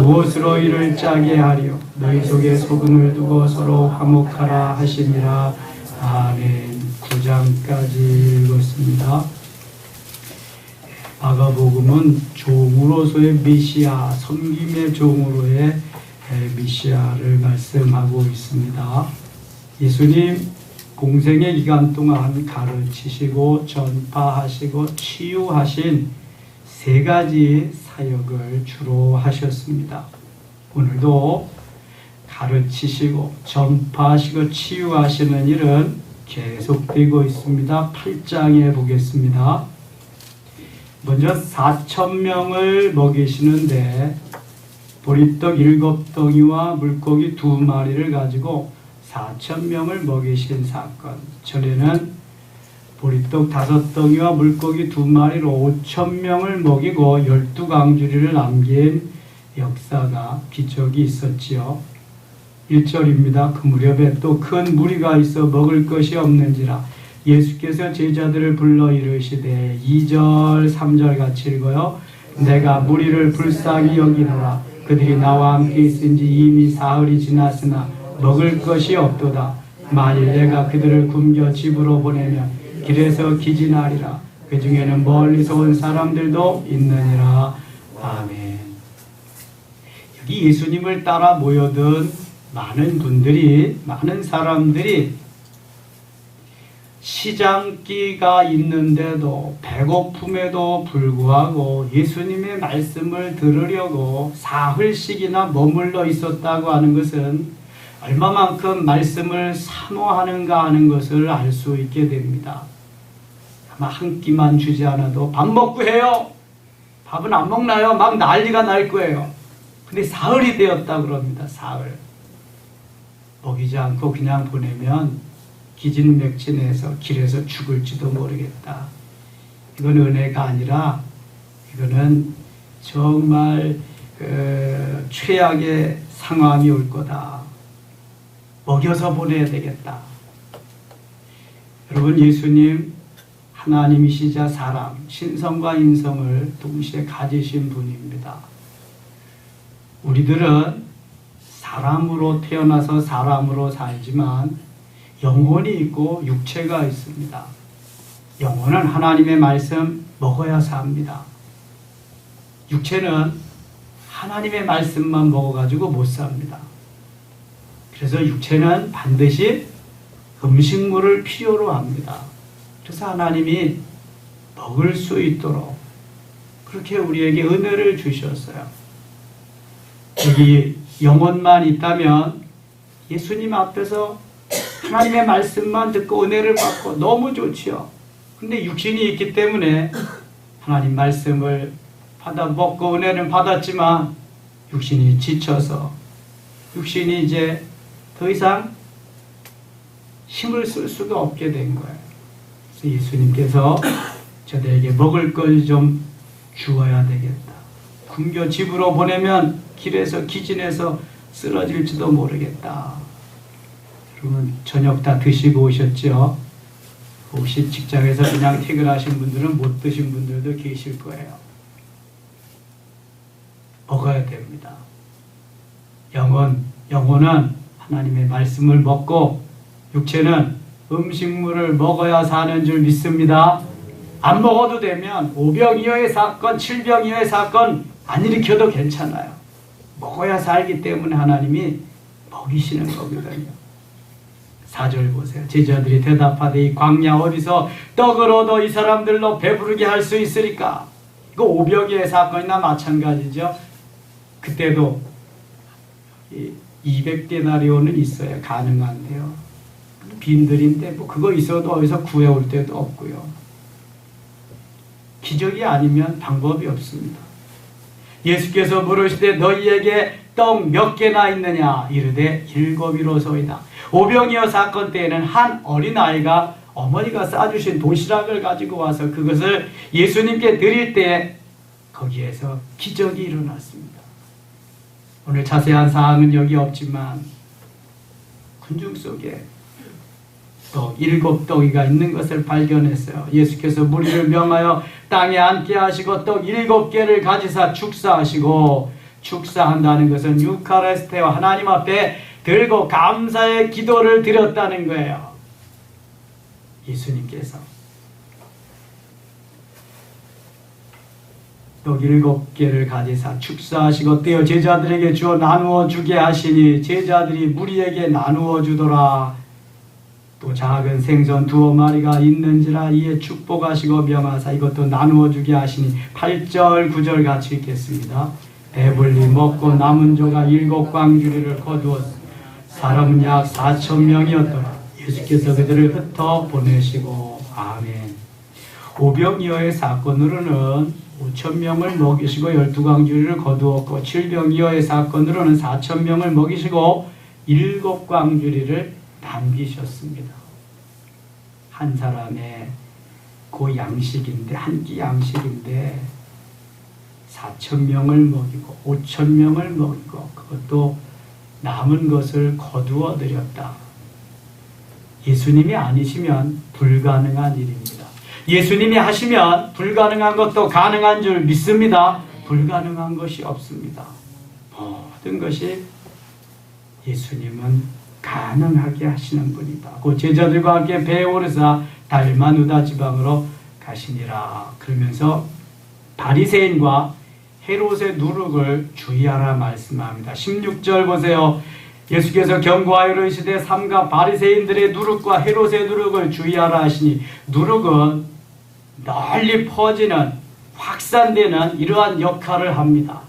무엇으로 이를 짜게 하리요? 너희 속에 소금을 두고 서로 화목하라 하시니라. 아멘. 9장까지 읽었습니다. 마가복음은 종으로서의 메시아, 섬김의 종으로의 메시아를 말씀하고 있습니다. 예수님 공생의 기간 동안 가르치시고 전파하시고 치유하신 세 가지 사역을 주로 하셨습니다. 오늘도 가르치시고 전파하시고 치유하시는 일은 계속되고 있습니다. 8장에 보겠습니다. 먼저 4,000명을 먹이시는데 보리떡 7덩이와 물고기 2마리를 가지고 4,000명을 먹이신 사건. 전에는 보리떡 5덩이와 물고기 2마리로 5,000명을 먹이고 12강주리를 남긴 역사가 기적이 있었지요. 1절입니다. 그 무렵에 또 큰 무리가 있어 먹을 것이 없는지라 예수께서 제자들을 불러 이르시되 2절 3절 같이 읽어요. 내가 무리를 불쌍히 여기노라. 그들이 나와 함께 있은지 이미 사흘이 지났으나 먹을 것이 없도다. 만일 내가 그들을 굶겨 집으로 보내면 길에서 기진하리라. 그 중에는 멀리서 온 사람들도 있느니라. 아멘. 여기 예수님을 따라 모여든 많은 사람들이 시장기가 있는데도 배고픔에도 불구하고 예수님의 말씀을 들으려고 사흘씩이나 머물러 있었다고 하는 것은 얼마만큼 말씀을 사모하는가 하는 것을 알 수 있게 됩니다. 아마 한 끼만 주지 않아도 밥 먹고 해요. 밥은 안 먹나요? 막 난리가 날 거예요. 근데 사흘이 되었다 그럽니다. 사흘. 먹이지 않고 그냥 보내면 기진맥진해서 길에서 죽을지도 모르겠다. 이건 은혜가 아니라 이거는 정말 최악의 상황이 올 거다. 먹여서 보내야 되겠다. 여러분, 예수님 하나님이시자 사람, 신성과 인성을 동시에 가지신 분입니다. 우리들은 사람으로 태어나서 사람으로 살지만 영혼이 있고 육체가 있습니다. 영혼은 하나님의 말씀 먹어야 삽니다. 육체는 하나님의 말씀만 먹어가지고 못 삽니다. 그래서 육체는 반드시 음식물을 필요로 합니다. 그래서 하나님이 먹을 수 있도록 그렇게 우리에게 은혜를 주셨어요. 여기 영혼만 있다면 예수님 앞에서 하나님의 말씀만 듣고 은혜를 받고 너무 좋지요. 근데 육신이 있기 때문에 하나님 말씀을 받아 먹고 은혜는 받았지만 육신이 지쳐서 육신이 이제 더 이상 힘을 쓸 수가 없게 된 거예요. 그래서 예수님께서 저들에게 먹을 걸 좀 주어야 되겠다. 굶겨 집으로 보내면 길에서 기진해서 쓰러질지도 모르겠다. 여러분, 저녁 다 드시고 오셨죠? 혹시 직장에서 그냥 퇴근하신 분들은 못 드신 분들도 계실 거예요. 먹어야 됩니다. 영혼은 하나님의 말씀을 먹고 육체는 음식물을 먹어야 사는 줄 믿습니다. 안 먹어도 되면 5병 이하의 사건, 7병 이하의 사건 안 일으켜도 괜찮아요. 먹어야 살기 때문에 하나님이 먹이시는 거거든요. 4절 보세요. 제자들이 대답하되 이 광야 어디서 떡을 얻어 이 사람들로 배부르게 할 수 있으리까? 이거 5병의 사건이나 마찬가지죠. 그때도 200데나리온은 있어야 가능한데요. 빈들인데 뭐 그거 있어도 어디서 구해올 데도 없고요. 기적이 아니면 방법이 없습니다. 예수께서 물으시되 너희에게 떡 몇 개나 있느냐? 이르되 7이로소이다. 오병이어 사건 때에는 한 어린아이가 어머니가 싸주신 도시락을 가지고 와서 그것을 예수님께 드릴 때 거기에서 기적이 일어났습니다. 오늘 자세한 사항은 여기 없지만 군중 속에 떡 7덩이가 있는 것을 발견했어요. 예수께서 무리를 명하여 땅에 앉게 하시고 떡 7개를 가지사 축사하시고 축사한다는 것은 유카리스테와 하나님 앞에 들고 감사의 기도를 드렸다는 거예요. 예수님께서 떡 7개를 가지사 축사하시고 떼어 제자들에게 주어 나누어 주게 하시니 제자들이 무리에게 나누어 주더라. 또 작은 생선 2마리가 있는지라 이에 축복하시고 명하사 이것도 나누어 주게 하시니 8절 9절 같이 읽겠습니다. 배불리 먹고 남은 조가 7광주리를 거두었으니 사람은 약 4,000명이었더라. 예수께서 그들을 흩어 보내시고 아멘. 오병이어의 사건으로는 5,000명을 먹이시고 12광주리를 거두었고 7병이어의 사건으로는 4,000명을 먹이시고 7광주리를 남기셨습니다. 한 사람의 그 양식인데 한 끼 양식인데 4,000명을 먹이고 5,000명을 먹이고 그것도 남은 것을 거두어 드렸다. 예수님이 아니시면 불가능한 일입니다. 예수님이 하시면 불가능한 것도 가능한 줄 믿습니다. 불가능한 것이 없습니다. 모든 것이 예수님은 가능하게 하시는 분이다. 그 제자들과 함께 배에 오르사 달마누다 지방으로 가시니라. 그러면서 바리새인과 헤롯의 누룩을 주의하라 말씀합니다. 16절 보세요. 예수께서 경고하여 이르시되 삼가 바리새인들의 누룩과 헤롯의 누룩을 주의하라 하시니 누룩은 널리 퍼지는 확산되는 이러한 역할을 합니다.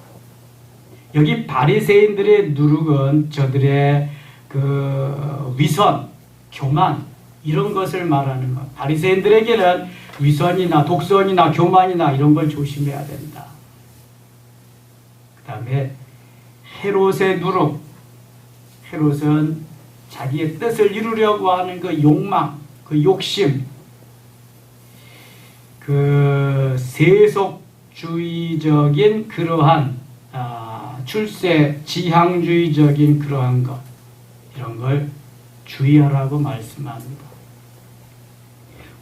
여기 바리새인들의 누룩은 저들의 그 위선, 교만 이런 것을 말하는 것. 바리새인들에게는 위선이나 독선이나 교만이나 이런 걸 조심해야 된다. 그 다음에 헤롯의 누룩. 헤롯은 자기의 뜻을 이루려고 하는 그 욕망, 그 욕심, 그 세속주의적인 그러한 출세 지향주의적인 그러한 것, 이런 걸 주의하라고 말씀합니다.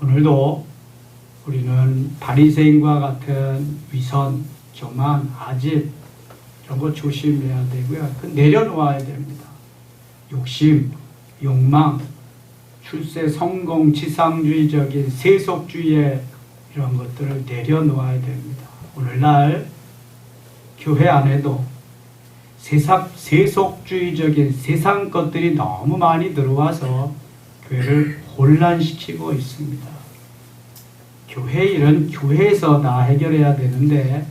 오늘도 우리는 바리새인과 같은 위선, 교만, 아집 이런 거 조심해야 되고요. 내려놓아야 됩니다. 욕심, 욕망, 출세, 성공, 지상주의적인 세속주의의 이런 것들을 내려놓아야 됩니다. 오늘날 교회 안에도 세속주의적인 세상 것들이 너무 많이 들어와서 교회를 혼란시키고 있습니다. 교회 일은 교회에서 다 해결해야 되는데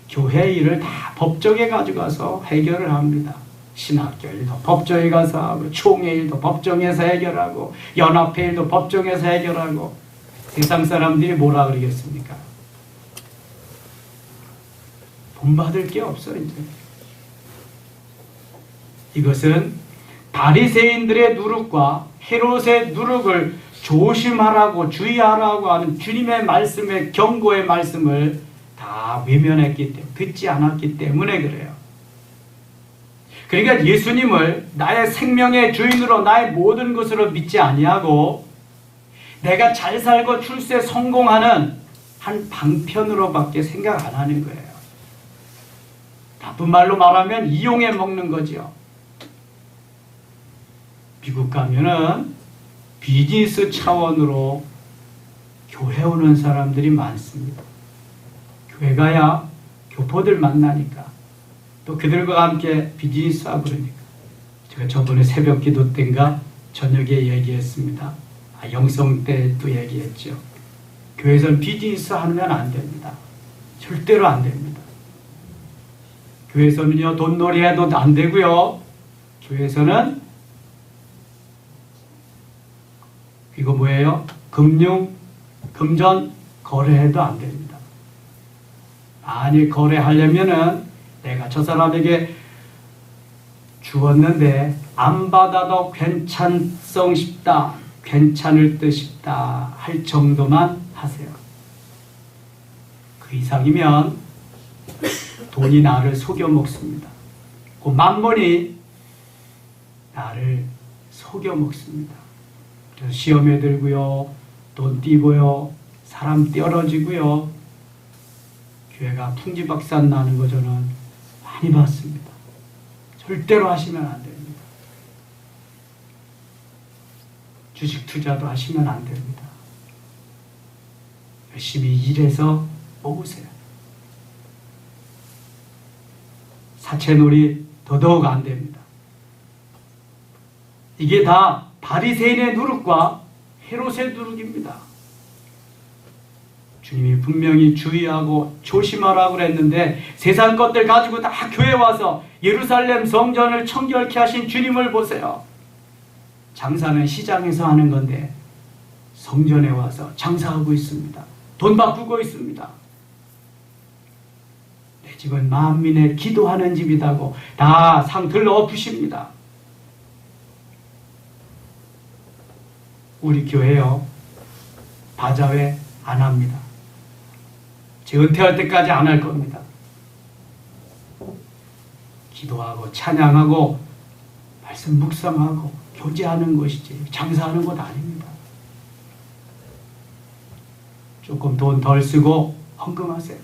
교회 일을 다 법정에 가져가서 해결을 합니다. 신학교 일도 법정에 가서 하고 총회 일도 법정에서 해결하고 연합회 일도 법정에서 해결하고 세상 사람들이 뭐라 그러겠습니까? 본받을 게 없어 이제. 이것은 바리새인들의 누룩과 헤롯의 누룩을 조심하라고 주의하라고 하는 주님의 말씀의 경고의 말씀을 다 외면했기 때문에 듣지 않았기 때문에 그래요. 그러니까 예수님을 나의 생명의 주인으로 나의 모든 것으로 믿지 아니하고 내가 잘 살고 출세 성공하는 한 방편으로밖에 생각 안 하는 거예요. 나쁜 말로 말하면 이용해 먹는 거죠. 미국 가면은 비즈니스 차원으로 교회 오는 사람들이 많습니다. 교회 가야 교포들 만나니까 또 그들과 함께 비즈니스하고 그러니까 제가 저번에 새벽 기도 때인가 저녁에 얘기했습니다. 영성 때도 얘기했죠. 교회에서는 비즈니스 하면 안 됩니다. 절대로 안 됩니다. 교회에서는요 돈놀이 해도 안 되고요. 교회에서는 이거 뭐예요? 금전 거래해도 안 됩니다. 만일 거래하려면은 내가 저 사람에게 주었는데 안 받아도 괜찮성 싶다, 괜찮을 듯 싶다 할 정도만 하세요. 그 이상이면 돈이 나를 속여 먹습니다. 그 만mon이 나를 속여 먹습니다. 그래서 시험에 들고요, 돈 띄고요, 사람 떨어지고요, 교회가 풍지박산 나는 거 저는 많이 받습니다. 절대로 하시면 안 됩니다. 주식 투자도 하시면 안 됩니다. 열심히 일해서 모으세요. 사채놀이 더더욱 안 됩니다. 이게 다 바리새인의 누룩과 헤롯의 누룩입니다. 주님이 분명히 주의하고 조심하라고 그랬는데 세상 것들 가지고 다 교회 와서 예루살렘 성전을 청결케 하신 주님을 보세요. 장사는 시장에서 하는 건데 성전에 와서 장사하고 있습니다. 돈 바꾸고 있습니다. 내 집은 만민의 기도하는 집이다고 다 상틀 엎으십니다. 우리 교회요, 바자회 안 합니다. 제 은퇴할 때까지 안 할 겁니다. 기도하고 찬양하고 말씀 묵상하고 교제하는 것이지 장사하는 것 아닙니다. 조금 돈 덜 쓰고 헌금하세요.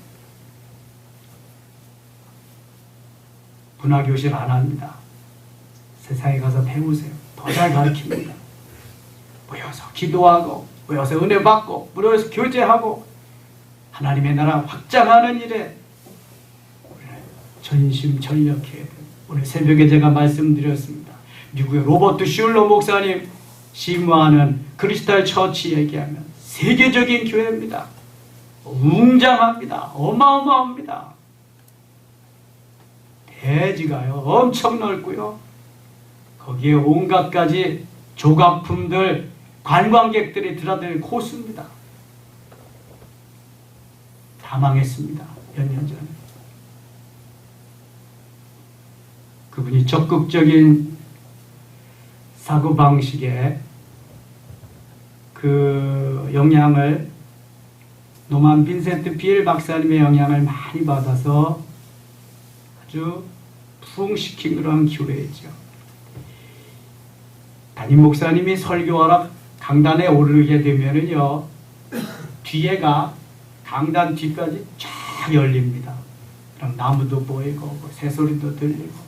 문화교실 안 합니다. 세상에 가서 배우세요. 더 잘 가르칩니다. 모여서 기도하고 모여서 은혜 받고 모여서 교제하고 하나님의 나라 확장하는 일에 전심전력해야 돼요. 오늘 새벽에 제가 말씀드렸습니다. 미국의 로버트 슐러 목사님 심무하는 크리스탈 처치 얘기하면 세계적인 교회입니다. 웅장합니다. 어마어마합니다. 대지가요 엄청 넓고요. 거기에 온갖 가지 조각품들 관광객들이 드나드는 코스입니다. 다 망했습니다. 몇 년 전에. 그분이 적극적인 사고방식에 그 영향을 노만 빈센트 비엘 박사님의 영향을 많이 받아서 아주 부흥시킨 그런 교회죠. 담임 목사님이 설교하러 강단에 오르게 되면은요, 뒤에가 강단 뒤까지 쫙 열립니다. 그럼 나무도 보이고 새소리도 들리고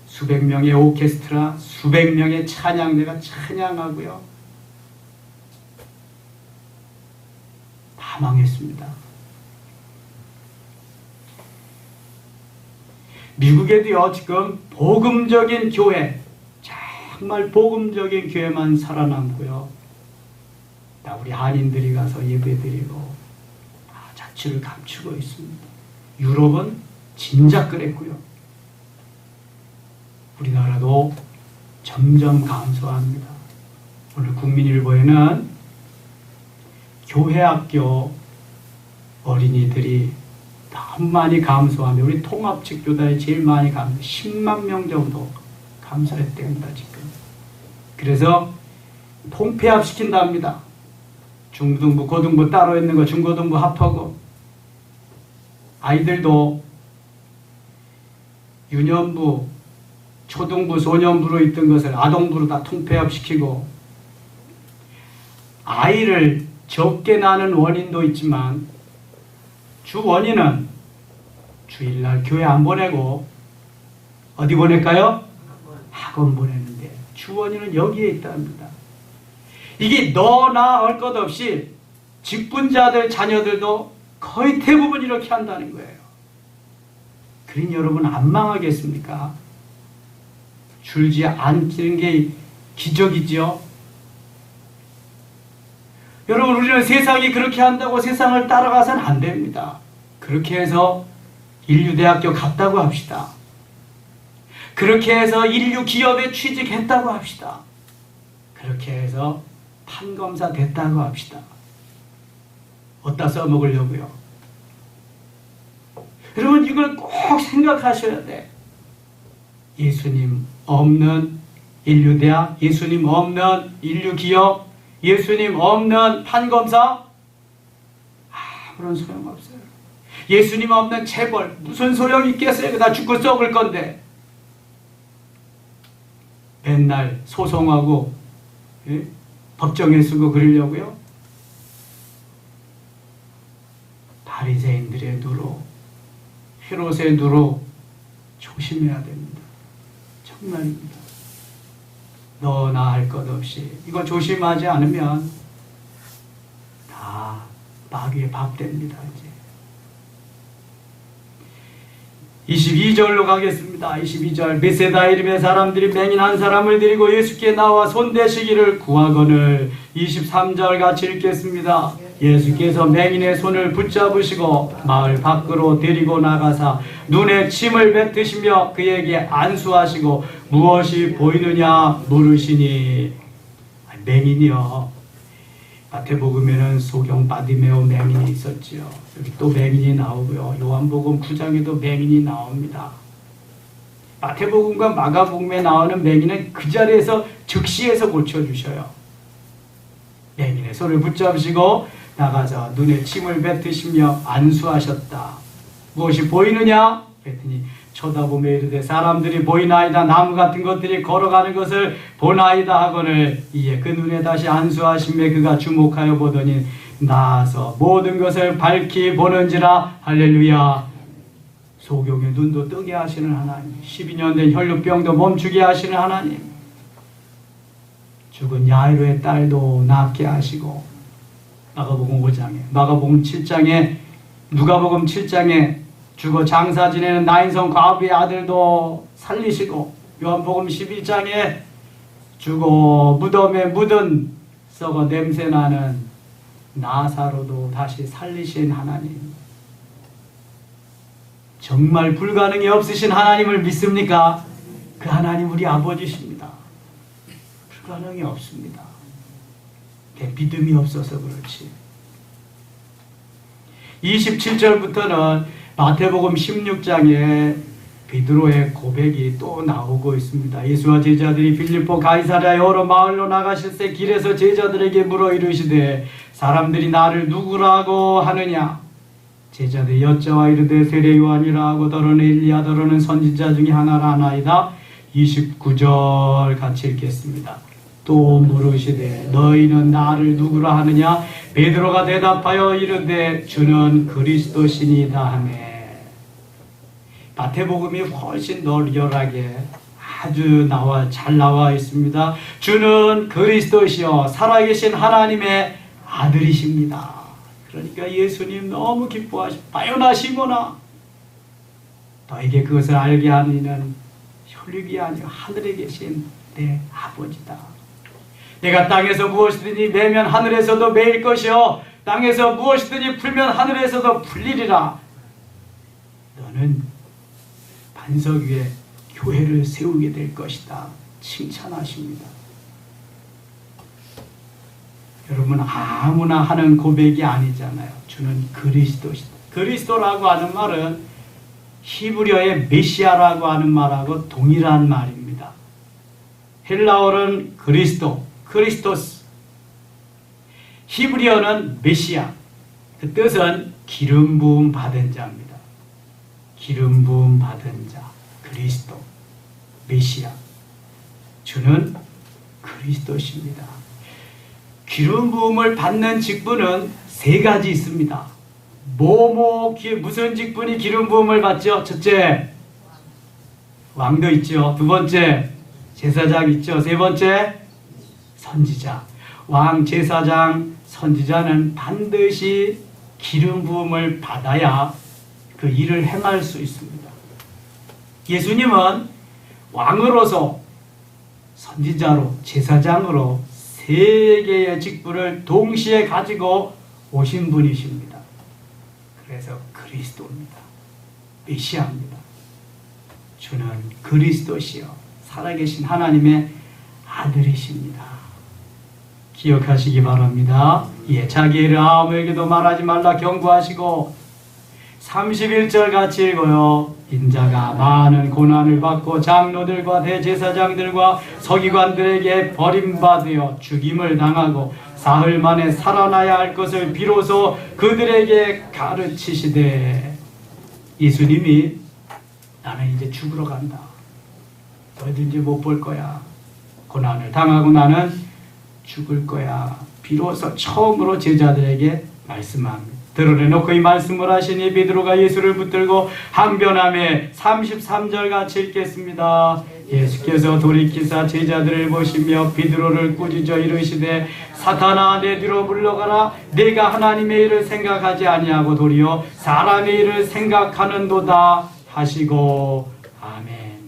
수백 명의 오케스트라, 수백 명의 찬양대가 찬양하고요. 다 망했습니다. 미국에도요, 지금 복음적인 교회, 정말 복음적인 교회만 살아남고요. 다 우리 한인들이 가서 예배드리고 다 자취를 감추고 있습니다. 유럽은 진작 그랬고요. 우리나라도 점점 감소합니다. 오늘 국민일보에는 교회학교 어린이들이 너무 많이 감소하며 우리 통합측 교단이 제일 많이 감소, 10만 명 정도 감소했답니다. 지금. 그래서 통폐합 시킨답니다. 중등부, 고등부 따로 있는 거 중고등부 합하고 아이들도 유년부, 초등부, 소년부로 있던 것을 아동부로 다 통폐합시키고 아이를 적게 낳는 원인도 있지만 주 원인은 주일날 교회 안 보내고 어디 보낼까요? 학원 보내는데 주 원인은 여기에 있답니다. 이게 너나 할 것 없이 직분자들 자녀들도 거의 대부분 이렇게 한다는 거예요. 그러니 여러분 안 망하겠습니까? 줄지 않는 게 기적이죠. 여러분 우리는 세상이 그렇게 한다고 세상을 따라가서는 안 됩니다. 그렇게 해서 인류대학교 갔다고 합시다. 그렇게 해서 인류 기업에 취직했다고 합시다. 그렇게 해서 판검사 됐다고 합시다. 어디다 써먹으려고요? 여러분 이걸 꼭 생각하셔야 돼. 예수님 없는 인류대학, 예수님 없는 인류기업, 예수님 없는 판검사 아무런 소용없어요. 예수님 없는 체벌 무슨 소용이 있겠어요? 다 죽고 썩을 건데 맨날 소송하고 법정에 쓰고 그러려고요? 바리새인들의 누로 헤롯의 누로 조심해야 됩니다. 정말입니다. 너나 할 것 없이 이거 조심하지 않으면 다 마귀의 밥 됩니다. 이제 22절로 가겠습니다. 22절 베세다 이름의 사람들이 맹인 한 사람을 데리고 예수께 나와 손대시기를 구하거늘 23절 같이 읽겠습니다. 예수께서 맹인의 손을 붙잡으시고 마을 밖으로 데리고 나가사 눈에 침을 뱉으시며 그에게 안수하시고 무엇이 보이느냐 물으시니 맹인이요. 마태복음에는 소경 바디메오 맹인이 있었지요. 여기 또 맹인이 나오고요. 요한복음 9장에도 맹인이 나옵니다. 마태복음과 마가복음에 나오는 맹인은 그 자리에서 즉시해서 고쳐주셔요. 맹인의 손을 붙잡으시고 나가서 눈에 침을 뱉으시며 안수하셨다. 무엇이 보이느냐? 그랬더니 쳐다보며 이르되 사람들이 보이나이다. 나무 같은 것들이 걸어가는 것을 보나이다 하거늘 이에 그 눈에 다시 안수하시며 그가 주목하여 보더니 나아서 모든 것을 밝히 보는지라. 할렐루야. 소경의 눈도 뜨게 하시는 하나님, 12년 된 혈루병도 멈추게 하시는 하나님, 죽은 야이로의 딸도 낫게 하시고 마가복음 5장에, 마가복음 7장에, 누가복음 7장에 죽어 장사 지내는 나인성 과부의 아들도 살리시고 요한복음 11장에 죽어 무덤에 묻은 썩어 냄새나는 나사로도 다시 살리신 하나님, 정말 불가능이 없으신 하나님을 믿습니까? 그 하나님 우리 아버지십니다. 불가능이 없습니다. 믿음이 없어서 그렇지. 27절부터는 마태복음 16장에 베드로의 고백이 또 나오고 있습니다. 예수와 제자들이 빌립보 가이사랴 여러 마을로 나가실새 길에서 제자들에게 물어 이르시되 사람들이 나를 누구라고 하느냐? 제자들이 여짜와 이르되 세례 요한이라 하고 더러는 엘리야 더러는 선지자 중에 하나라 하나이다. 29절 같이 읽겠습니다. 또 물으시되 너희는 나를 누구라 하느냐? 베드로가 대답하여 이르되 주는 그리스도시니이다 하매. 마태복음이 훨씬 널널하게 아주 잘 나와 있습니다. 주는 그리스도시요 살아계신 하나님의 아들이십니다. 그러니까 예수님 너무 기뻐하시고 바요나 시모나 너에게 그것을 알게 하는 이는 혈육이 아니요 하늘에 계신 내 아버지다. 내가 땅에서 무엇이든지 매면 하늘에서도 매일 것이요 땅에서 무엇이든지 풀면 하늘에서도 풀리리라. 너는 반석 위에 교회를 세우게 될 것이다. 칭찬하십니다. 여러분 아무나 하는 고백이 아니잖아요. 주는 그리스도시다. 그리스도라고 하는 말은 히브리어의 메시아라고 하는 말하고 동일한 말입니다. 헬라어는 그리스도, 크리스토스, 히브리어는 메시아. 그 뜻은 기름 부음 받은 자입니다. 기름 부음 받은 자, 그리스도, 메시아. 주는 그리스도십니다. 기름 부음을 받는 직분은 세 가지 있습니다. 무슨 직분이 기름 부음을 받죠? 첫째, 왕도 있죠. 두 번째, 제사장 있죠. 세 번째, 선지자. 왕, 제사장, 선지자는 반드시 기름 부음을 받아야 그 일을 행할 수 있습니다. 예수님은 왕으로서, 선지자로, 제사장으로 세 개의 직분을 동시에 가지고 오신 분이십니다. 그래서 그리스도입니다. 메시아입니다. 주는 그리스도시요 살아계신 하나님의 아들이십니다. 기억하시기 바랍니다. 예, 자기 일을 아무에게도 말하지 말라 경고하시고 31절 같이 읽어요. 인자가 많은 고난을 받고 장로들과 대제사장들과 서기관들에게 버림받으여 죽임을 당하고 사흘 만에 살아나야 할 것을 비로소 그들에게 가르치시되. 예수님이 나는 이제 죽으러 간다. 너희들 이제 못 볼 거야. 고난을 당하고 나는 죽을 거야. 비로소 처음으로 제자들에게 말씀합니다. 드러내놓고 이 말씀을 하시니 베드로가 예수를 붙들고 항변하며 33절 같이 읽겠습니다. 예수께서 돌이키사 제자들을 보시며 베드로를 꾸짖어 이르시되 사탄아 내 뒤로 물러가라. 내가 하나님의 일을 생각하지 아니하고 도리어 사람의 일을 생각하는도다 하시고. 아멘.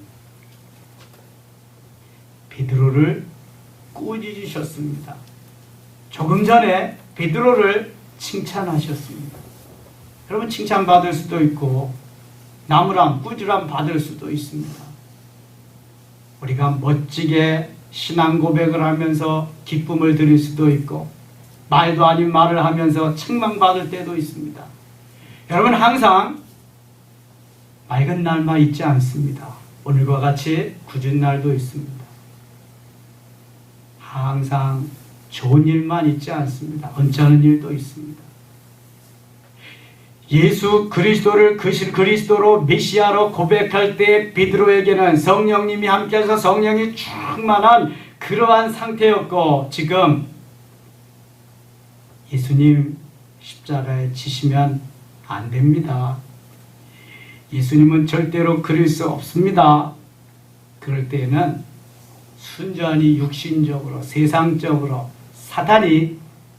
베드로를 꾸짖으셨습니다. 조금 전에 베드로를 칭찬하셨습니다. 여러분, 칭찬받을 수도 있고 나무람, 꾸지람 받을 수도 있습니다. 우리가 멋지게 신앙 고백을 하면서 기쁨을 드릴 수도 있고 말도 아닌 말을 하면서 책망받을 때도 있습니다. 여러분, 항상 맑은 날만 있지 않습니다. 오늘과 같이 굳은 날도 있습니다. 항상 좋은 일만 있지 않습니다. 언짢은 일도 있습니다. 예수 그리스도를 그리스도로 메시아로 고백할 때 베드로에게는 성령님이 함께해서 성령이 충만한 그러한 상태였고, 지금 예수님 십자가에 지시면 안 됩니다. 예수님은 절대로 그릴 수 없습니다. 그럴 때에는 순전히 육신적으로 세상적으로 사탄이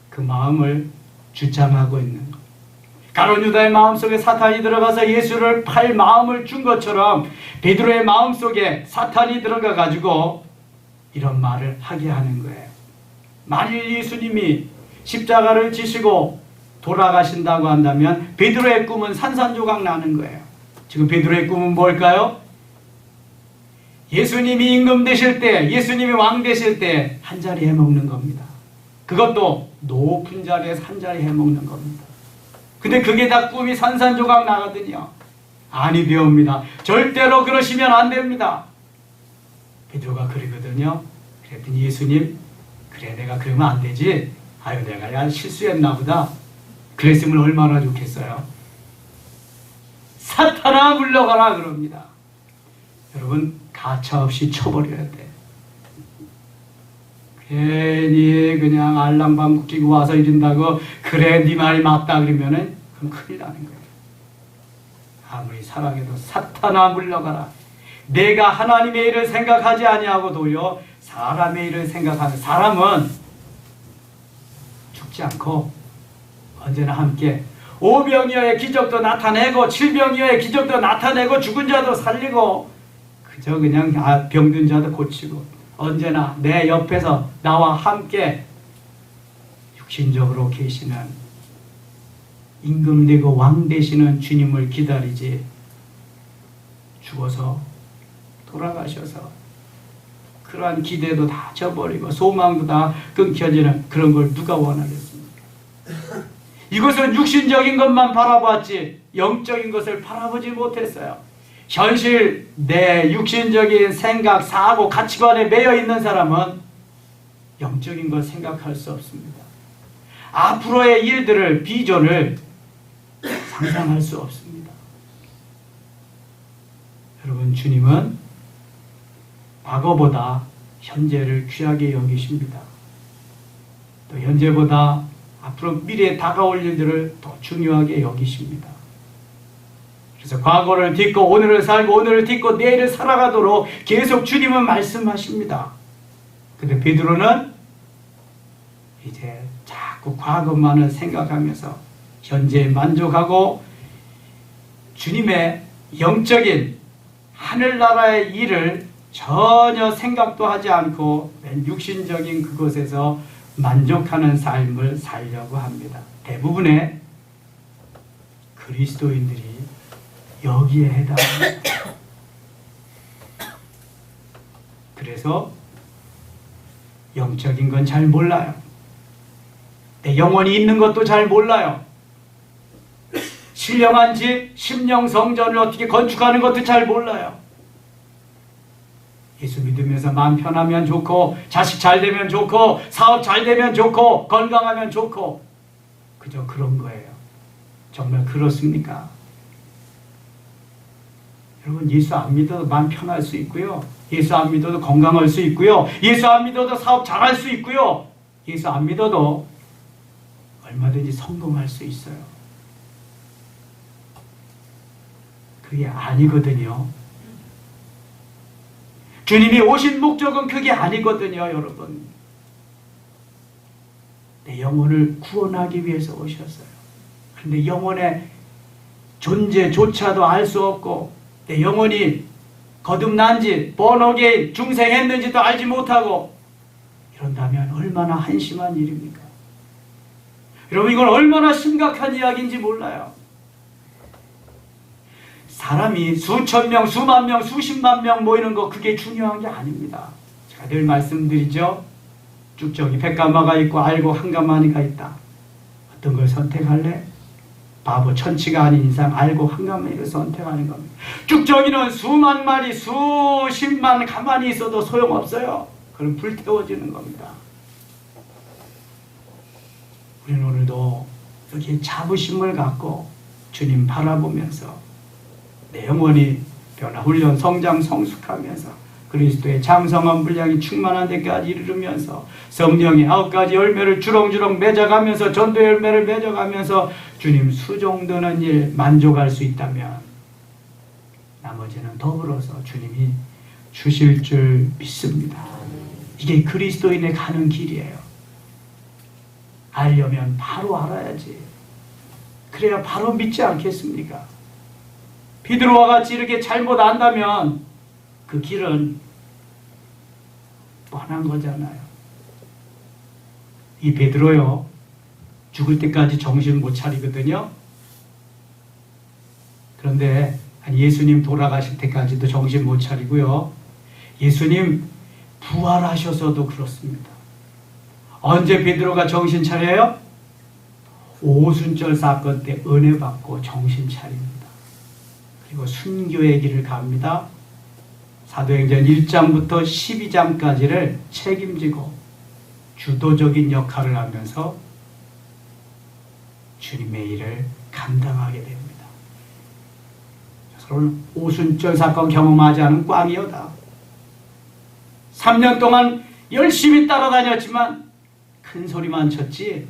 그 마음을 주장하고 있는 것. 가룟 유다의 마음속에 사탄이 들어가서 예수를 팔 마음을 준 것처럼 베드로의 마음속에 사탄이 들어가 가지고 이런 말을 하게 하는 거예요. 만일 예수님이 십자가를 지시고 돌아가신다고 한다면 베드로의 꿈은 산산조각 나는 거예요. 지금 베드로의 꿈은 뭘까요? 예수님이 임금 되실 때, 예수님이 왕 되실 때 한 자리 해먹는 겁니다. 그것도 높은 자리에서 한 자리 해먹는 겁니다. 근데 그게 다 꿈이 산산조각 나거든요. 아니 되옵니다. 절대로 그러시면 안 됩니다. 베드로가 그러거든요. 그랬더니 예수님, 그래 내가 그러면 안 되지. 아유 내가 실수했나 보다. 그랬으면 얼마나 좋겠어요. 사탄아 물러가라 그럽니다. 여러분, 가차없이 쳐버려야 돼. 괜히 그냥 알랑방 끼고 와서 이른다고 그래 네 말이 맞다 그러면은 그럼 큰일 나는 거예요. 아무리 사랑해도 사탄아 물러가라. 내가 하나님의 일을 생각하지 아니하고 도리어 사람의 일을 생각하는. 사람은 죽지 않고 언제나 함께 오병이어의 기적도 나타내고 칠병이어의 기적도 나타내고 죽은 자도 살리고 그저 그냥 병든 자도 고치고 언제나 내 옆에서 나와 함께 육신적으로 계시는 임금되고 왕 되시는 주님을 기다리지, 죽어서 돌아가셔서 그러한 기대도 다 져버리고 소망도 다 끊겨지는 그런 걸 누가 원하겠습니까? 이것은 육신적인 것만 바라봤지 영적인 것을 바라보지 못했어요. 현실, 내 육신적인 생각, 사고, 가치관에 매여 있는 사람은 영적인 걸 생각할 수 없습니다. 앞으로의 일들을, 비전을 상상할 수 없습니다. 여러분, 주님은 과거보다 현재를 귀하게 여기십니다. 또 현재보다 앞으로 미래에 다가올 일들을 더 중요하게 여기십니다. 그래서 과거를 딛고 오늘을 살고 오늘을 딛고 내일을 살아가도록 계속 주님은 말씀하십니다. 근데 베드로는 이제 자꾸 과거만을 생각하면서 현재에 만족하고 주님의 영적인 하늘나라의 일을 전혀 생각도 하지 않고 육신적인 그곳에서 만족하는 삶을 살려고 합니다. 대부분의 그리스도인들이 여기에 해당합니다. 그래서 영적인 건 잘 몰라요. 내 영혼이 있는 것도 잘 몰라요. 신령한 집, 심령 성전을 어떻게 건축하는 것도 잘 몰라요. 예수 믿으면서 마음 편하면 좋고 자식 잘 되면 좋고 사업 잘 되면 좋고 건강하면 좋고 그저 그런 거예요. 정말 그렇습니까? 여러분, 예수 안 믿어도 마음 편할 수 있고요. 예수 안 믿어도 건강할 수 있고요. 예수 안 믿어도 사업 잘할 수 있고요. 예수 안 믿어도 얼마든지 성공할 수 있어요. 그게 아니거든요. 주님이 오신 목적은 그게 아니거든요, 여러분. 내 영혼을 구원하기 위해서 오셨어요. 그런데 영혼의 존재조차도 알 수 없고 내 영혼이 거듭난지 번어게인 중생했는지도 알지 못하고 이런다면 얼마나 한심한 일입니까? 여러분, 이건 얼마나 심각한 이야기인지 몰라요. 사람이 수천 명, 수만 명, 수십만 명 모이는 거 그게 중요한 게 아닙니다. 제가 늘 말씀드리죠. 쭉정이 백가마가 있고 알고 한가마니가 있다. 어떤 걸 선택할래? 바보 천치가 아닌 이상 알고 한가마니를 선택하는 겁니다. 쭉정이는 수만 마리, 수십만 가만히 있어도 소용없어요. 그럼 불태워지는 겁니다. 우리는 오늘도 여기에 자부심을 갖고 주님 바라보면서 내 영혼이 변화, 훈련, 성장, 성숙하면서 그리스도의 장성한 분량이 충만한 데까지 이르면서 성령의 9가지 열매를 주렁주렁 맺어가면서 전도 열매를 맺어가면서 주님 수종드는 일 만족할 수 있다면 나머지는 더불어서 주님이 주실 줄 믿습니다. 이게 그리스도인의 가는 길이에요. 알려면 바로 알아야지. 그래야 바로 믿지 않겠습니까? 베드로와 같이 이렇게 잘못 안다면 그 길은 뻔한 거잖아요. 이 베드로요, 죽을 때까지 정신 못 차리거든요. 그런데 예수님 돌아가실 때까지도 정신 못 차리고요. 예수님 부활하셔서도 그렇습니다. 언제 베드로가 정신 차려요? 오순절 사건 때 은혜 받고 정신 차립니다. 그리고 순교의 길을 갑니다. 사도행전 1장부터 12장까지를 책임지고 주도적인 역할을 하면서 주님의 일을 감당하게 됩니다. 서로 오순절 사건 경험하지 않은 꽝이여다. 3년 동안 열심히 따라다녔지만 큰 소리만 쳤지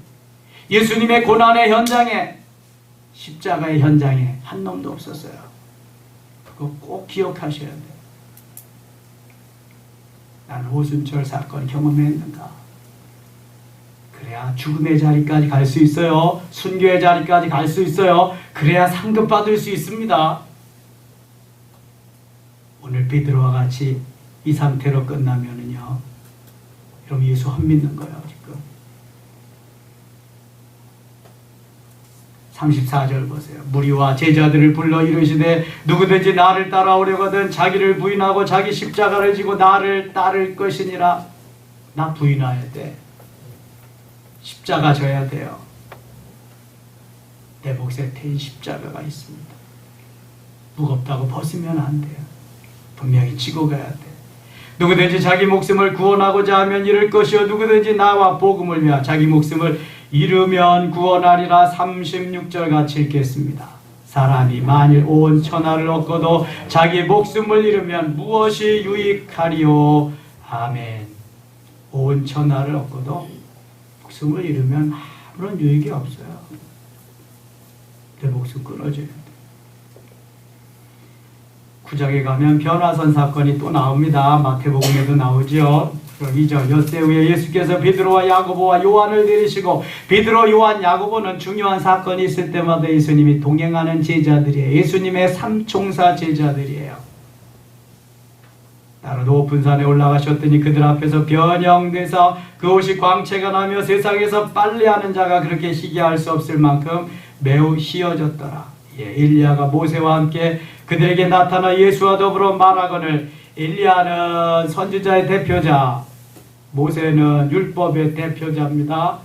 예수님의 고난의 현장에, 십자가의 현장에 한 놈도 없었어요. 그거 꼭 기억하셔야 돼요. 나는 오순절 사건 경험했는가? 그래야 죽음의 자리까지 갈 수 있어요. 순교의 자리까지 갈 수 있어요. 그래야 상급 받을 수 있습니다. 오늘 베드로와 같이 이 상태로 끝나면은요, 여러분 예수 안 믿는 거예요, 지금. 34절 보세요. 무리와 제자들을 불러 이르시되 누구든지 나를 따라오려거든 자기를 부인하고 자기 십자가를 지고 나를 따를 것이니라. 나 부인해야 돼. 십자가 져야 돼요. 내 몫에 태인 십자가가 있습니다. 무겁다고 벗으면 안 돼요. 분명히 지고 가야 돼. 누구든지 자기 목숨을 구원하고자 하면 잃을 것이요 누구든지 나와 복음을 위하여 자기 목숨을 잃으면 구원하리라. 36절 같이 읽겠습니다. 사람이 만일 온 천하를 얻고도 자기 목숨을 잃으면 무엇이 유익하리요. 아멘. 온 천하를 얻고도 목숨을 잃으면 아무런 유익이 없어요. 내 목숨 끊어져야 돼. 9장에 가면 변화선 사건이 또 나옵니다. 마태복음에도 나오죠. 그럼 2절 엿새 후에 예수께서 베드로와 야고보와 요한을 데리시고, 베드로, 요한, 야고보는 중요한 사건이 있을 때마다 예수님이 동행하는 제자들이에요. 예수님의 삼총사 제자들이에요. 따로 높은 산에 올라가셨더니 그들 앞에서 변형돼서 그 옷이 광채가 나며 세상에서 빨래하는 자가 그렇게 희귀할 수 없을 만큼 매우 희어졌더라. 엘리야가 모세와 함께 그들에게 나타나 예수와 더불어 말하거늘, 엘리야는 선지자의 대표자, 모세는 율법의 대표자입니다.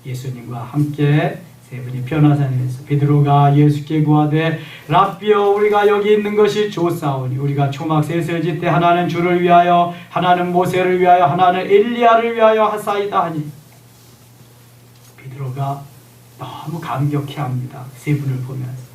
예수님과 함께 세 분이 변화산에서 베드로가 예수께 구하되 랍비여 우리가 여기 있는 것이 좋사오니 우리가 초막 셋을 짓되 하나는 주를 위하여 하나는 모세를 위하여 하나는 엘리야를 위하여 하사이다 하니, 베드로가 너무 감격해합니다. 세 분을 보면서.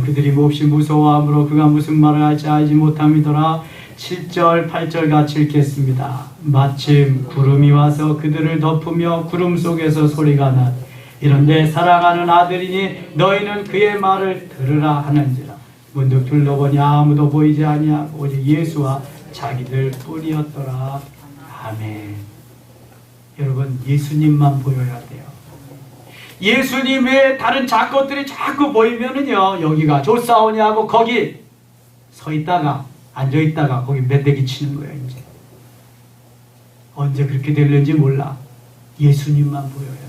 그들이 몹시 무서워하므로 그가 무슨 말을 할지 알지 못함이더라. 7절 8절 같이 읽겠습니다. 마침 구름이 와서 그들을 덮으며 구름 속에서 소리가 나되 이런데 사랑하는 아들이니 너희는 그의 말을 들으라 하는지라. 문득 둘러보니 아무도 보이지 아니하고 오직 예수와 자기들 뿐이었더라. 아멘. 여러분, 예수님만 보여야 돼요. 예수님 외에 다른 작것들이 자꾸 보이면은요, 여기가 좋사오냐고 거기 서 있다가 앉아 있다가 거기 매대기 치는 거예요. 이제 언제 그렇게 될는지 몰라. 예수님만 보여야 돼.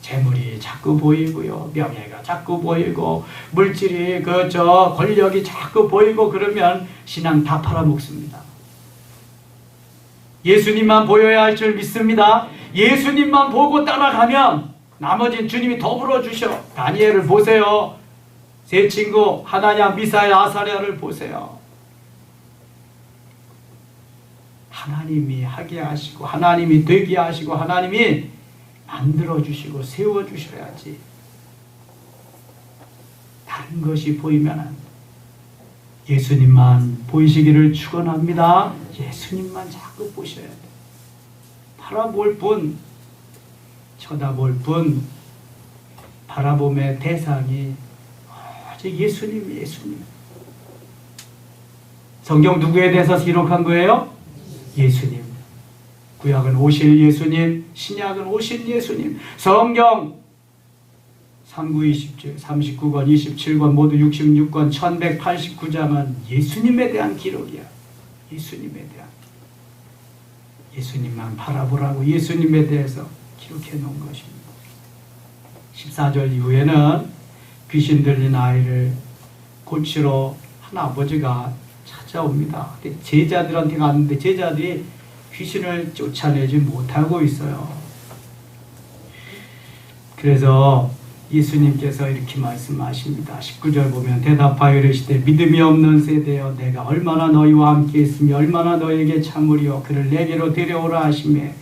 재물이 자꾸 보이고요, 명예가 자꾸 보이고, 물질이 권력이 자꾸 보이고 그러면 신앙 다 팔아먹습니다. 예수님만 보여야 할 줄 믿습니다. 예수님만 보고 따라가면 나머지는 주님이 더불어 주셔. 다니엘을 보세요. 세 친구 하나냐, 미사엘, 아사랴를 보세요. 하나님이 하게 하시고 하나님이 되게 하시고 하나님이 만들어 주시고 세워 주셔야지. 다른 것이 보이면 안 돼. 예수님만 보이시기를 축원합니다. 예수님만 자꾸 보셔야 돼. 바라볼 분, 쳐다볼 분, 바라봄의 대상이 오직 예수님, 예수님. 성경 누구에 대해서 기록한 거예요? 예수님. 구약은 오실 예수님, 신약은 오신 예수님. 성경 39, 39권, 27권 모두 66권, 1189장은 예수님에 대한 기록이야. 예수님에 대한. 예수님만 바라보라고 예수님에 대해서 기록해 놓은 것입니다. 14절 이후에는 귀신 들린 아이를 고치러 한 아버지가 찾아옵니다. 제자들한테 갔는데 제자들이 귀신을 쫓아내지 못하고 있어요. 그래서 예수님께서 이렇게 말씀하십니다. 19절 보면 대답하여 이르시되 믿음이 없는 세대여 내가 얼마나 너희와 함께 있으며 얼마나 너희에게 참으리요 그를 내게로 데려오라 하시매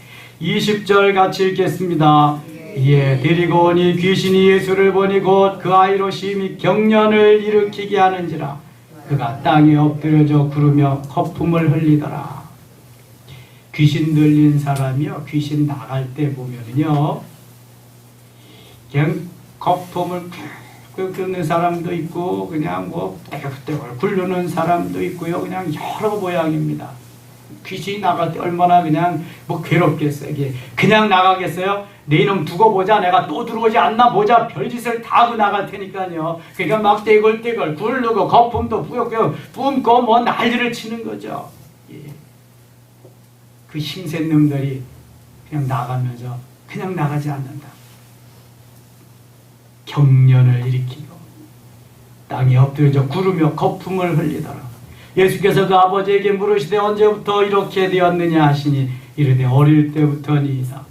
20절 같이 읽겠습니다. 예, 데리고 오니 귀신이 예수를 보니 곧 그 아이로 심히 경련을 일으키게 하는지라 그가 땅에 엎드려져 구르며 거품을 흘리더라. 귀신 들린 사람이요, 귀신 나갈 때 보면은요, 그냥 거품을 끓는 사람도 있고 그냥 뭐 떼굴떼굴 굴르는 사람도 있고요. 그냥 여러 모양입니다. 귀신이 나갈 때 얼마나 그냥 뭐 괴롭겠어요. 이게 그냥 나가겠어요? 내 이놈 두고 보자. 내가 또 들어오지 않나 보자. 별짓을 다 하고 나갈 테니까요. 그러니까 막 떼굴떼굴 굴르고 거품도 뿌옇게 뿜고 뭐 난리를 치는 거죠. 예. 그 힘센 놈들이 그냥 나가면서 그냥 나가지 않는다. 경련을 일으키고 땅에 엎드려져 구르며 거품을 흘리더라. 예수께서 그 아버지에게 물으시되 언제부터 이렇게 되었느냐 하시니 이르되 어릴 때부터니이다.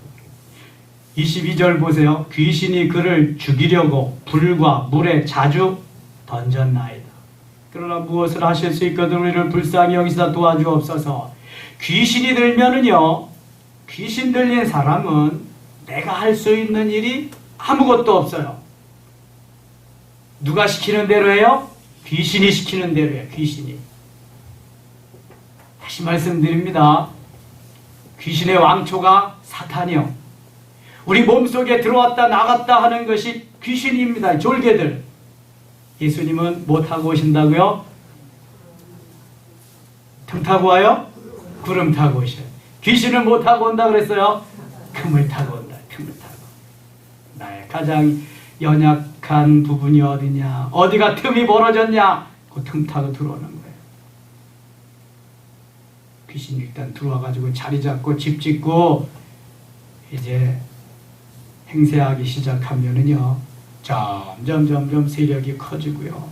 22절 보세요. 귀신이 그를 죽이려고 불과 물에 자주 던졌나이다. 그러나 무엇을 하실 수 있거든 우리를 불쌍히 여기시다 도와주옵소서. 귀신이 들면은요, 귀신 들린 사람은 내가 할 수 있는 일이 아무것도 없어요. 누가 시키는 대로 해요? 귀신이 시키는 대로 해요. 귀신이. 다시 말씀드립니다. 귀신의 왕초가 사탄이요. 우리 몸속에 들어왔다 나갔다 하는 것이 귀신입니다. 졸개들. 예수님은 뭐 타고 오신다고요? 등 타고 와요? 구름 타고 오셔요. 귀신은 뭐 타고 온다 그랬어요? 금을 타고 온다. 금을 타고. 나의 가장 연약한 부분이 어디냐? 어디가 틈이 벌어졌냐? 그 틈 타고 들어오는 거예요. 귀신이 일단 들어와가지고 자리 잡고 집 짓고 이제 행세하기 시작하면은요, 점점 세력이 커지고요.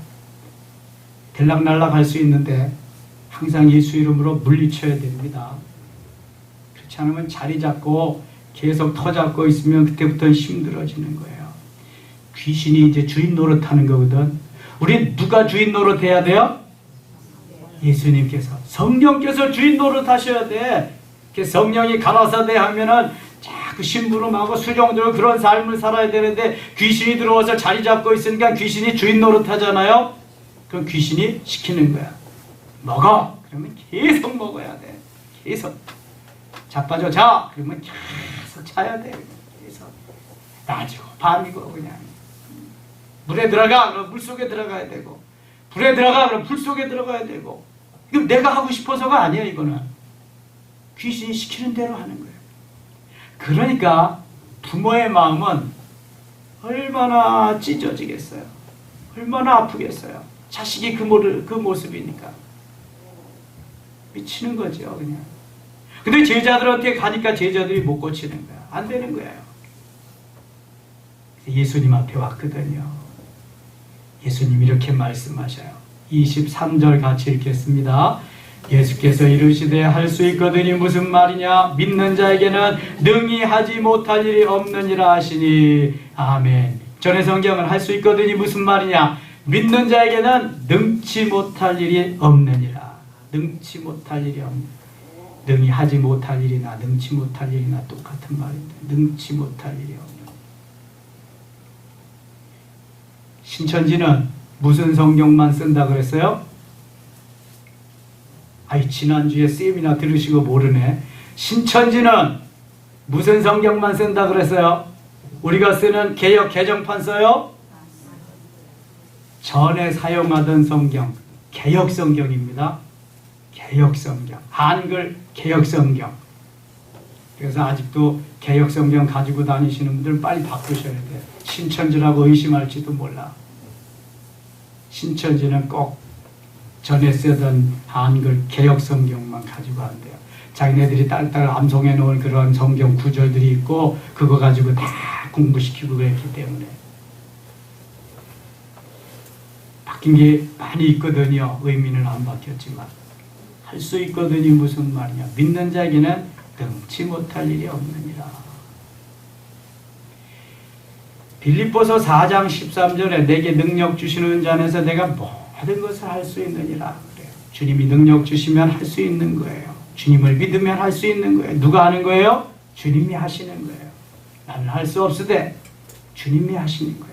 들락날락 할 수 있는데 항상 예수 이름으로 물리쳐야 됩니다. 그렇지 않으면 자리 잡고 계속 터잡고 있으면 그때부터는 힘들어지는 거예요. 귀신이 이제 주인 노릇하는 거거든. 우리 누가 주인 노릇해야 돼요? 예수님께서. 성령께서 주인 노릇하셔야 돼. 성령이 가라사대 하면은 자꾸 심부름하고 수종들고 그런 삶을 살아야 되는데 귀신이 들어와서 자리 잡고 있으니까 귀신이 주인 노릇하잖아요. 그럼 귀신이 시키는 거야. 먹어. 그러면 계속 먹어야 돼. 계속. 자빠져 자. 그러면 계속 자야 돼. 계속. 낮이고 밤이고 그냥. 물에 들어가. 그럼 물속에 들어가야 되고. 불에 들어가 그럼 불 속에 들어가야 되고. 이거 내가 하고 싶어서가 아니야. 이거는 귀신이 시키는 대로 하는 거예요. 그러니까 부모의 마음은 얼마나 찢어지겠어요. 얼마나 아프겠어요. 자식이 그 모습이니까 미치는 거죠. 그냥. 근데 제자들한테 가니까 제자들이 못 고치는 거야. 안 되는 거예요. 예수님 앞에 왔거든요. 예수님 이렇게 말씀하셔요. 23절 같이 읽겠습니다. 예수께서 이르시되 할 수 있거든이 무슨 말이냐? 믿는 자에게는 능히 하지 못할 일이 없느니라 하시니. 아멘. 전의 성경은 할 수 있거든이 무슨 말이냐? 믿는 자에게는 능치 못할 일이 없느니라. 능치 못할 일이 없느니라. 능히 하지 못할 일이나 능치 못할 일이나 똑같은 말인데 능치 못할 일이 없느니라. 신천지는 무슨 성경만 쓴다 그랬어요? 아이, 지난주에 세미나 들으시고 모르네. 신천지는 무슨 성경만 쓴다 그랬어요? 우리가 쓰는 개역 개정판 써요? 전에 사용하던 성경, 개역 성경입니다. 개역 성경, 한글 개역 성경. 그래서 아직도 개역 성경 가지고 다니시는 분들은 빨리 바꾸셔야 돼요. 신천지라고 의심할지도 몰라. 신천지는 꼭 전에 쓰던 한글 개역 성경만 가지고 한대요. 자기네들이 딸딸 암송해 놓은 그런 성경 구절들이 있고 그거 가지고 다 공부시키고 그랬기 때문에 바뀐 게 많이 있거든요. 의미는 안 바뀌었지만 할 수 있거든이 무슨 말이냐? 믿는 자에게는 능치 못할 일이 없느니라. 빌립보서 4장 13절에 내게 능력 주시는 자 안에서 내가 모든 것을 할 수 있느니라 그래요. 주님이 능력 주시면 할 수 있는 거예요. 주님을 믿으면 할 수 있는 거예요. 누가 하는 거예요? 주님이 하시는 거예요. 나는 할 수 없으되 주님이 하시는 거예요.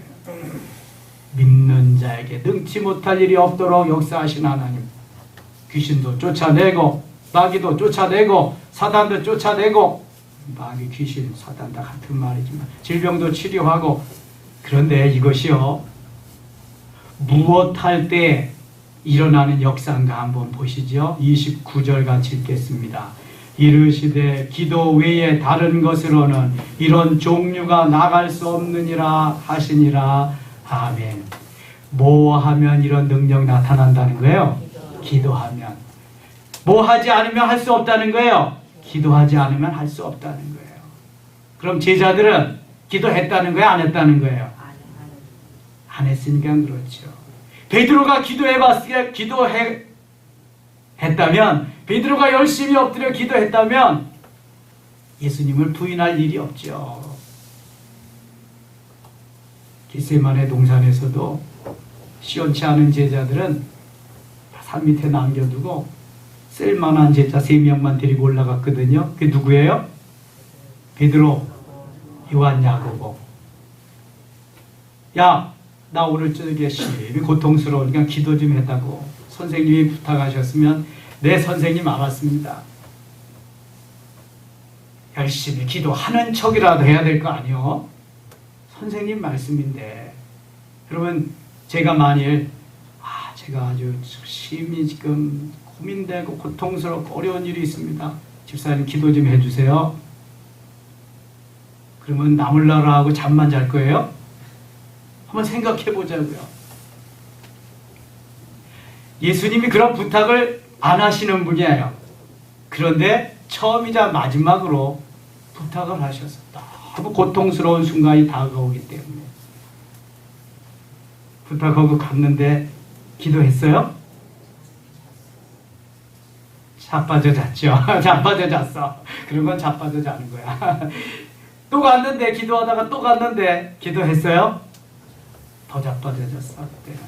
믿는 자에게 능치 못할 일이 없도록 역사하신 하나님. 귀신도 쫓아내고 마귀도 쫓아내고 사단도 쫓아내고, 마귀, 귀신, 사단 다 같은 말이지만 질병도 치료하고. 그런데 이것이요, 무엇할 때 일어나는 역사인가 한번 보시죠. 29절 같이 읽겠습니다. 이르시되 기도 외에 다른 것으로는 이런 종류가 나갈 수 없느니라 하시니라. 아멘. 뭐 하면 이런 능력 나타난다는 거예요? 기도하면. 뭐 하지 않으면 할 수 없다는 거예요? 기도하지 않으면 할 수 없다는 거예요. 그럼 제자들은 기도했다는 거예요? 안 했다는 거예요? 안 했으니까 그렇죠. 베드로가 기도했다면, 베드로가 열심히 엎드려 기도했다면 예수님을 부인할 일이 없죠. 겟세마네 동산에서도 시원치 않은 제자들은 산 밑에 남겨두고 쓸만한 제자 3명만 데리고 올라갔거든요. 그게 누구예요? 베드로, 요한, 야고보. 야, 나 오늘 저녁에 심히 고통스러우니까 기도 좀 해다고 선생님이 부탁하셨으면 네, 선생님 알았습니다. 열심히 기도하는 척이라도 해야 될 거 아니요? 선생님 말씀인데. 그러면 제가 만일 제가 아주 심히 지금 고민되고 고통스럽고 어려운 일이 있습니다. 집사님 기도 좀 해주세요. 그러면 나물나라 하고 잠만 잘 거예요? 한번 생각해 보자고요. 예수님이 그런 부탁을 안 하시는 분이에요. 그런데 처음이자 마지막으로 부탁을 하셔서 너무 고통스러운 순간이 다가오기 때문에 부탁하고 갔는데 기도했어요? 자빠져 잤죠. 자빠져 잤어. 그런 건 자빠져 자는 거야. 또 갔는데, 기도하다가 또 갔는데 기도했어요? 더 자빠져 잤어. 그때는.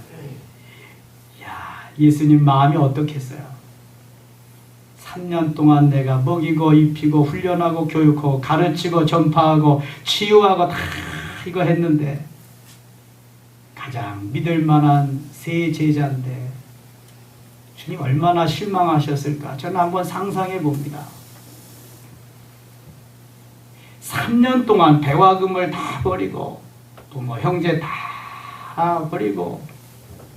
이야, 예수님 마음이 어떻겠어요? 3년 동안 내가 먹이고 입히고 훈련하고 교육하고 가르치고 전파하고 치유하고 다 이거 했는데 가장 믿을 만한 새 제자인데 주님 얼마나 실망하셨을까? 저는 한번 상상해 봅니다. 3년 동안 배화금을 다 버리고 부모 형제 다 버리고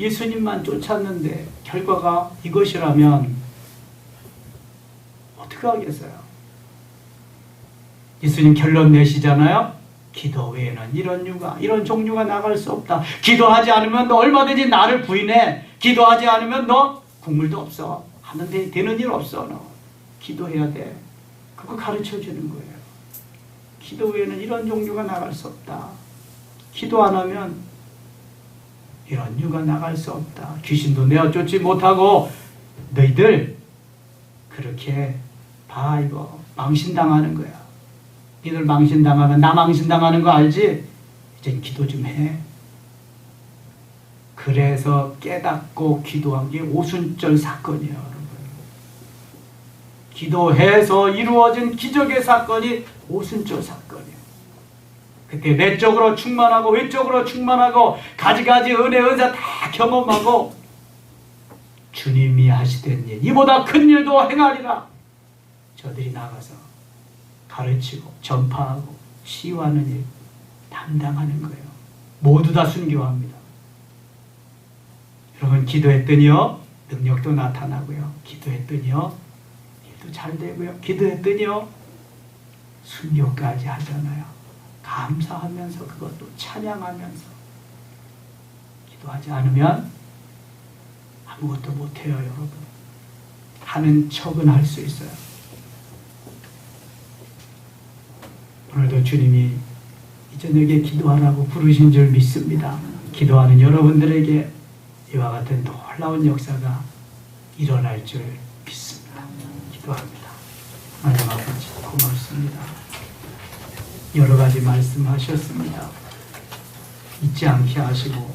예수님만 쫓았는데 결과가 이것이라면 어떻게 하겠어요? 예수님 결론 내시잖아요. 기도 외에는 이런 종류가 나갈 수 없다. 기도하지 않으면 너 얼마든지 나를 부인해. 기도하지 않으면 너 국물도 없어. 하는데 되는 일 없어. 너 기도해야 돼. 그거 가르쳐 주는 거예요. 기도 외에는 이런 종류가 나갈 수 없다. 기도 안 하면 이런 유가 나갈 수 없다. 귀신도 내어 쫓지 못하고 너희들 그렇게 봐 이거 망신당하는 거야. 니들 망신당하면 나 망신당하는 거 알지? 이제 기도 좀 해. 그래서 깨닫고 기도한 게 오순절 사건이에요, 여러분. 기도해서 이루어진 기적의 사건이 오순절 사건이에요. 그때 내적으로 충만하고 외적으로 충만하고 가지가지 은혜 은사 다 경험하고 주님이 하시던 일 이보다 큰 일도 행하리라. 저들이 나가서 가르치고 전파하고 시위하는 일 담당하는 거예요. 모두 다 순교합니다. 여러분 기도했더니요 능력도 나타나고요. 기도했더니요 일도 잘 되고요. 기도했더니요 순교까지 하잖아요. 감사하면서 그것도 찬양하면서. 기도하지 않으면 아무것도 못해요, 여러분. 하는 척은 할 수 있어요. 오늘도 주님이 이 저녁에 기도하라고 부르신 줄 믿습니다. 기도하는 여러분들에게 이와 같은 놀라운 역사가 일어날 줄 믿습니다. 기도합니다. 하나님 아버지 고맙습니다. 여러 가지 말씀하셨습니다. 잊지 않게 하시고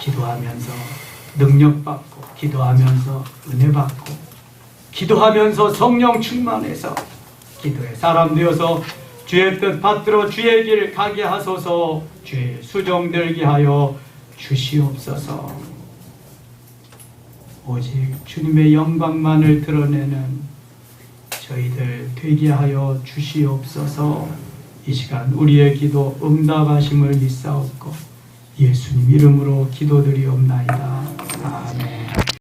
기도하면서 능력받고 기도하면서 은혜받고 기도하면서 성령 충만해서 기도의 사람 되어서 주의 뜻 받들어 주의 길 가게 하소서. 주의 수종들게 하여 주시옵소서. 오직 주님의 영광만을 드러내는 저희들 되게 하여 주시옵소서. 이 시간 우리의 기도 응답하심을 믿사옵고 예수님 이름으로 기도드리옵나이다. 아멘.